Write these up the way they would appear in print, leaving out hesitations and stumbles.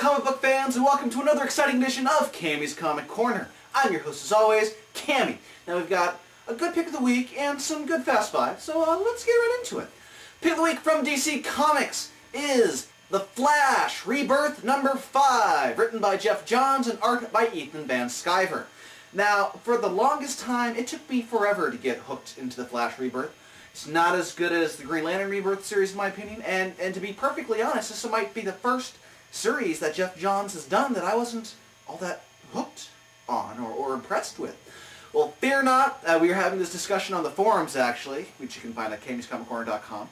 comic book fans, and welcome to another exciting edition of Cammy's Comic Corner. I'm your host, as always, Cammy. Now we've got a good pick of the week and some good Fast Five, so let's get right into it. Pick of the week from DC Comics is The Flash, Rebirth number 5, written by Geoff Johns and art by Ethan Van Sciver. Now, for the longest time, it took me forever to get hooked into The Flash Rebirth. It's not as good as the Green Lantern Rebirth series, in my opinion, and to be perfectly honest, this might be the first series that Geoff Johns has done that I wasn't all that hooked on or impressed with. Well, fear not, we are having this discussion on the forums, actually, which you can find at cammyscomiccorner.com,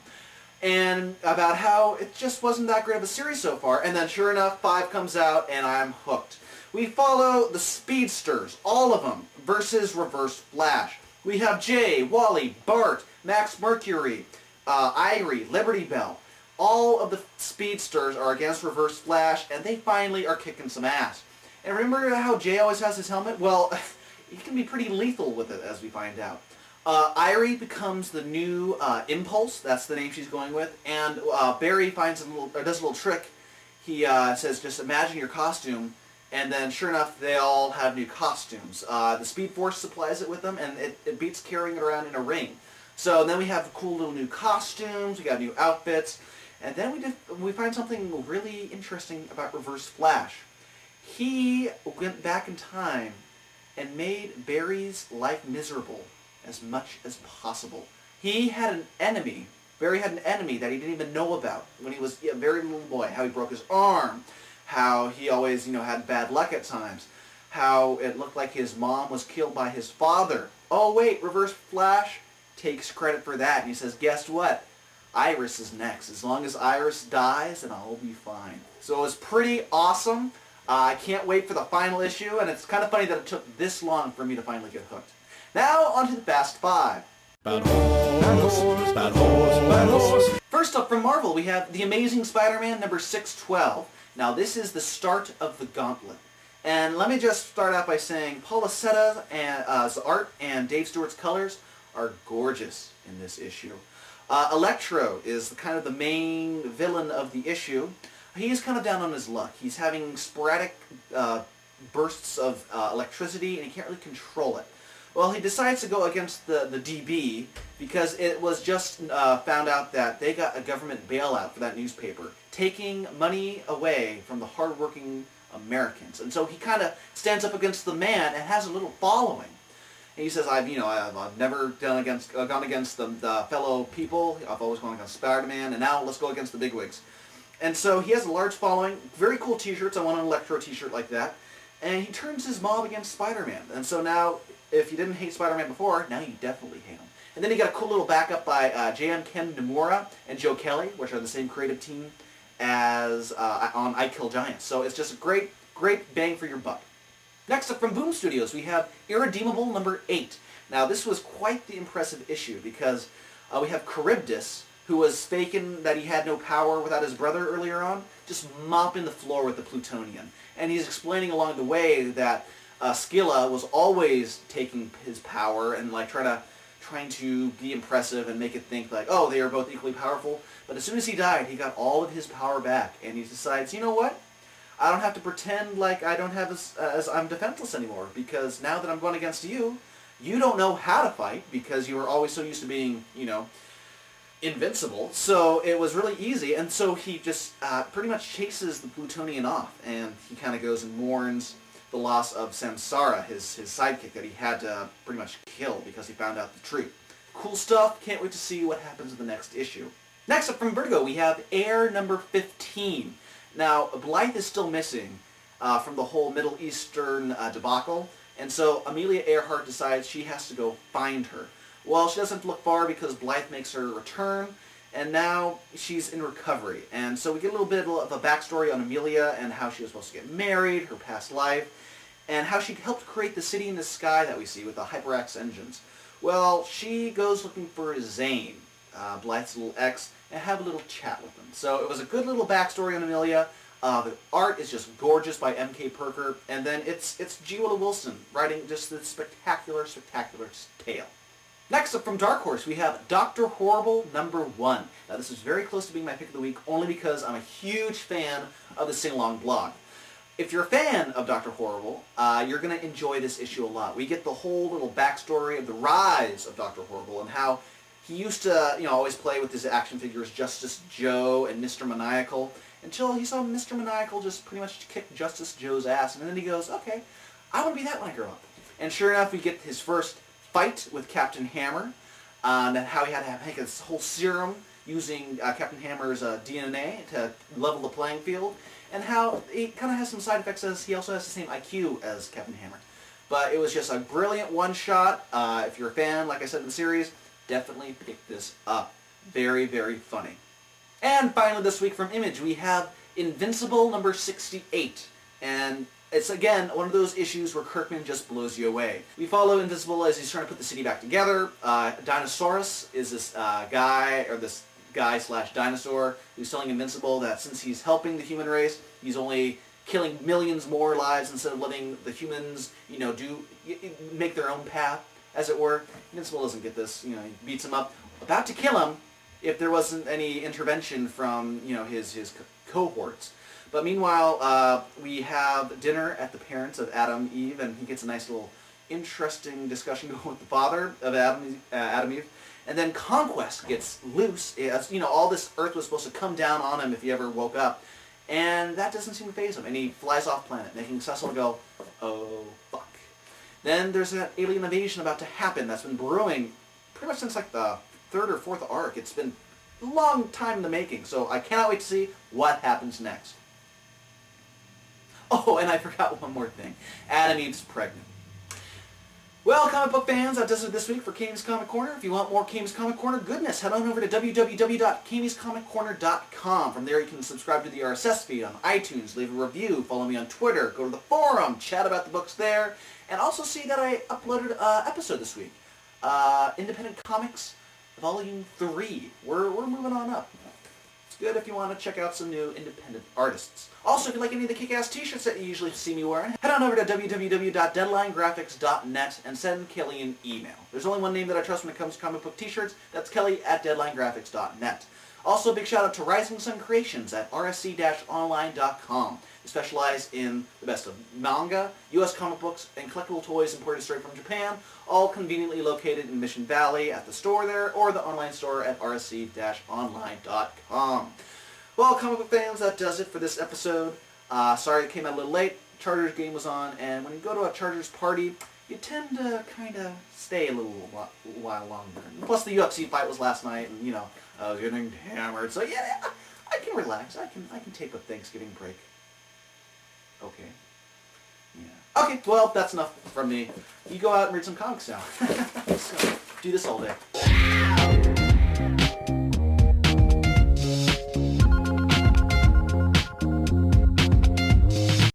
and about how it just wasn't that great of a series so far, and then sure enough, 5 comes out, and I'm hooked. We follow the Speedsters, all of them, versus Reverse Flash. We have Jay, Wally, Bart, Max Mercury, Irie, Liberty Bell. All of the Speedsters are against Reverse Flash, and they finally are kicking some ass. And remember how Jay always has his helmet? Well, he can be pretty lethal with it, as we find out. Irie becomes the new Impulse, that's the name she's going with, and Barry does a little trick. He says, just imagine your costume, and then sure enough, they all have new costumes. The Speed Force supplies it with them, and it beats carrying it around in a ring. So then we have cool little new costumes, we got new outfits, and then we find something really interesting about Reverse Flash. He went back in time and made Barry's life miserable as much as possible. He had an enemy. Barry had an enemy that he didn't even know about when he was a very little boy. How he broke his arm, how he always, had bad luck at times, how it looked like his mom was killed by his father. Oh wait, Reverse Flash takes credit for that, and he says, guess what? Iris is next. As long as Iris dies, then I'll be fine. So it was pretty awesome. I can't wait for the final issue, and it's kind of funny that it took this long for me to finally get hooked. Now, on to the Fast Five. Bad horse, bad horse, bad horse. First up from Marvel, we have The Amazing Spider-Man number 612. Now, this is the start of the gauntlet. And let me just start out by saying Paul Acetta's art and Dave Stewart's colors are gorgeous in this issue. Electro is kind of the main villain of the issue. He's kind of down on his luck. He's having sporadic bursts of electricity, and he can't really control it. Well, he decides to go against the DB because it was just found out that they got a government bailout for that newspaper, taking money away from the hardworking Americans. And so he kind of stands up against the man and has a little following. And he says, I've never gone against the fellow people. I've always gone against Spider-Man, and now let's go against the bigwigs. And so he has a large following, very cool t-shirts. I want an Electro t-shirt like that. And he turns his mob against Spider-Man. And so now, if you didn't hate Spider-Man before, now you definitely hate him. And then you got a cool little backup by J.M. Ken Nomura and Joe Kelly, which are the same creative team as on I Kill Giants. So it's just a great bang for your buck. Next up from Boom Studios, we have Irredeemable number 8. Now this was quite the impressive issue because we have Charybdis, who was faking that he had no power without his brother earlier on, just mopping the floor with the plutonium. And he's explaining along the way that Scylla was always taking his power and trying to be impressive and make it think like, oh, they are both equally powerful. But as soon as he died, he got all of his power back, and he decides, you know what? I don't have to pretend like I don't have as I'm defenseless anymore, because now that I'm going against you, you don't know how to fight because you were always so used to being, invincible. So it was really easy, and so he just pretty much chases the Plutonian off, and he kind of goes and mourns the loss of Samsara, his sidekick that he had to pretty much kill because he found out the truth. Cool stuff. Can't wait to see what happens in the next issue. Next up from Vertigo, we have Air number 15. Now, Blythe is still missing from the whole Middle Eastern debacle, and so Amelia Earhart decides she has to go find her. Well, she doesn't look far because Blythe makes her return, and now she's in recovery. And so we get a little bit of a backstory on Amelia and how she was supposed to get married, her past life, and how she helped create the city in the sky that we see with the HyperX engines. Well, she goes looking for Zane, Blythe's little ex, and have a little chat with him. So it was a good little backstory on Amelia. The art is just gorgeous by M.K. Perker, and then it's G. Willow Wilson writing just this spectacular tale. Next up from Dark Horse, we have Dr. Horrible number 1. Now this is very close to being my pick of the week, only because I'm a huge fan of the Sing-Along blog. If you're a fan of Dr. Horrible, you're going to enjoy this issue a lot. We get the whole little backstory of the rise of Dr. Horrible and how he used to, always play with his action figures Justice Joe and Mr. Maniacal until he saw Mr. Maniacal just pretty much kick Justice Joe's ass, and then he goes, okay, I want to be that when I grow up. And sure enough, we get his first fight with Captain Hammer, and how he had to make this whole serum using Captain Hammer's DNA to level the playing field, and how he kind of has some side effects as he also has the same IQ as Captain Hammer. But it was just a brilliant one-shot. If you're a fan, like I said in the series, definitely pick this up. Very, very funny. And finally this week from Image, we have Invincible number 68. And it's, again, one of those issues where Kirkman just blows you away. We follow Invincible as he's trying to put the city back together. Dinosaurus is this guy/dinosaur who's telling Invincible that since he's helping the human race, he's only killing millions more lives instead of letting the humans, make their own path, as it were. Invincible doesn't get this. He beats him up, about to kill him if there wasn't any intervention from, his cohorts. But meanwhile, we have dinner at the parents of Adam Eve, and he gets a nice little interesting discussion going with the father of Adam Eve. And then Conquest gets loose. As, all this Earth was supposed to come down on him if he ever woke up. And that doesn't seem to faze him. And he flies off planet, making Cecil go, oh, fuck. Then there's an alien invasion about to happen that's been brewing pretty much since like the third or fourth arc. It's been a long time in the making. So I cannot wait to see what happens next. Oh, and I forgot one more thing. Adam Eve's pregnant. Well, comic book fans, that does it this week for Cammy's Comic Corner. If you want more Cammy's Comic Corner goodness, head on over to www.cammyscomiccorner.com. From there you can subscribe to the RSS feed on iTunes, leave a review, follow me on Twitter, go to the forum, chat about the books there, and also see that I uploaded an episode this week. Independent Comics, Volume 3. We're moving on up. It's good if you want to check out some new independent artists. Also, if you like any of the kick-ass t-shirts that you usually see me wearing, head on over to www.deadlinegraphics.net and send Kelly an email. There's only one name that I trust when it comes to comic book t-shirts. That's Kelly at deadlinegraphics.net. Also, a big shout out to Rising Sun Creations at rsc-online.com. They specialize in the best of manga, U.S. comic books, and collectible toys imported straight from Japan, all conveniently located in Mission Valley at the store there, or the online store at rsc-online.com. Well, comic book fans, that does it for this episode. Sorry it came out a little late. Chargers game was on, and when you go to a Chargers party, you tend to kind of stay a little while longer. Plus, the UFC fight was last night, and, I was getting hammered. So, yeah, I can relax. I can take a Thanksgiving break. Okay. Yeah. Okay, well, that's enough from me. You go out and read some comics now. So, do this all day.